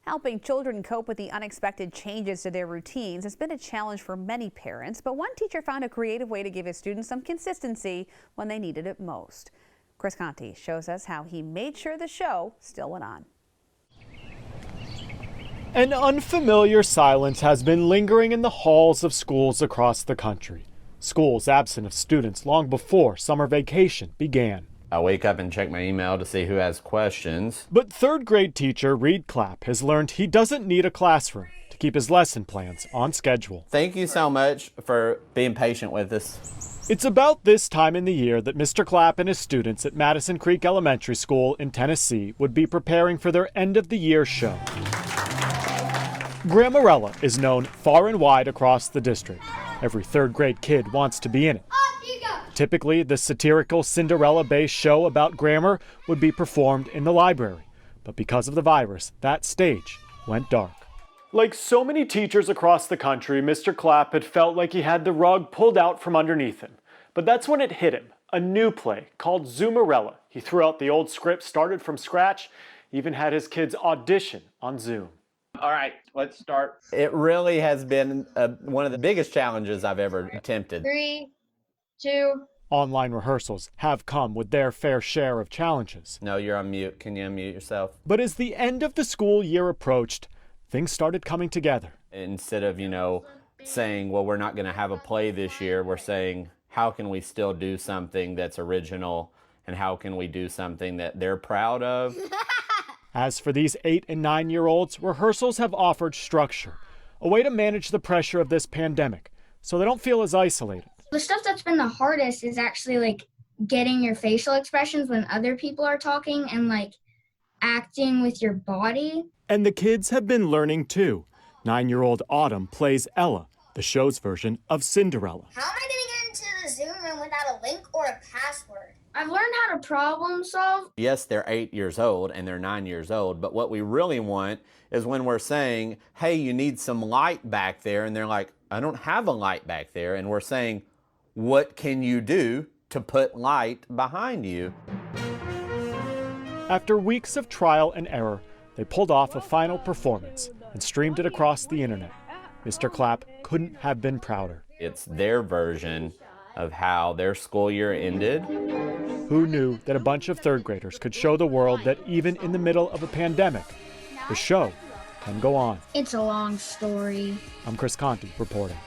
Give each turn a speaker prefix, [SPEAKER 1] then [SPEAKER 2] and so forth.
[SPEAKER 1] Helping children cope with the unexpected changes to their routines has been a challenge for many parents, but one teacher found a creative way to give his students some consistency when they needed it most. Conte shows us how he made sure the show still went on.
[SPEAKER 2] An unfamiliar silence has been lingering in the halls of schools across the country. Schools absent of students long before summer vacation began.
[SPEAKER 3] I wake up and check my email to see who has questions.
[SPEAKER 2] But third grade teacher Reed Clapp has learned he doesn't need a classroom to keep his lesson plans on schedule.
[SPEAKER 3] Thank you so much for being patient with us.
[SPEAKER 2] It's about this time in the year that Mr. Clapp and his students at Madison Creek Elementary School in Tennessee would be preparing for their end of the year show. Grammarella is known far and wide across the district. Every third grade kid wants to be in it. Typically, the satirical Cinderella-based show about grammar would be performed in the library. But because of the virus, that stage went dark. Like so many teachers across the country, Mr. Clapp had felt like he had the rug pulled out from underneath him. But that's when it hit him, a new play called Zoomerella. He threw out the old script, started from scratch, even had his kids audition on Zoom.
[SPEAKER 3] All right, let's start. It really has been one of the biggest challenges I've ever attempted.
[SPEAKER 4] 3, 2.
[SPEAKER 2] Online rehearsals have come with their fair share of challenges.
[SPEAKER 3] No, you're on mute. Can you unmute yourself?
[SPEAKER 2] But as the end of the school year approached, things started coming together.
[SPEAKER 3] Instead of, saying, well, we're not going to have a play this year, we're saying, how can we still do something that's original, and how can we do something that they're proud of?
[SPEAKER 2] As for these 8- and 9-year-olds, rehearsals have offered structure, a way to manage the pressure of this pandemic, so they don't feel as isolated.
[SPEAKER 4] The stuff that's been the hardest is actually getting your facial expressions when other people are talking and acting with your body.
[SPEAKER 2] And the kids have been learning too. 9-year-old Autumn plays Ella, the show's version of Cinderella.
[SPEAKER 5] How am I going to get into the Zoom room without a link or a password?
[SPEAKER 4] I've learned how to problem solve.
[SPEAKER 3] Yes, they're 8 years old and they're 9 years old, but what we really want is when we're saying, hey, you need some light back there, and they're like, I don't have a light back there, and we're saying, what can you do to put light behind you?
[SPEAKER 2] After weeks of trial and error, they pulled off a final performance and streamed it across the internet. Mr. Clapp couldn't have been prouder.
[SPEAKER 3] It's their version of how their school year ended.
[SPEAKER 2] Who knew that a bunch of third graders could show the world that even in the middle of a pandemic, the show can go on?
[SPEAKER 4] It's a long story.
[SPEAKER 2] I'm Conte reporting.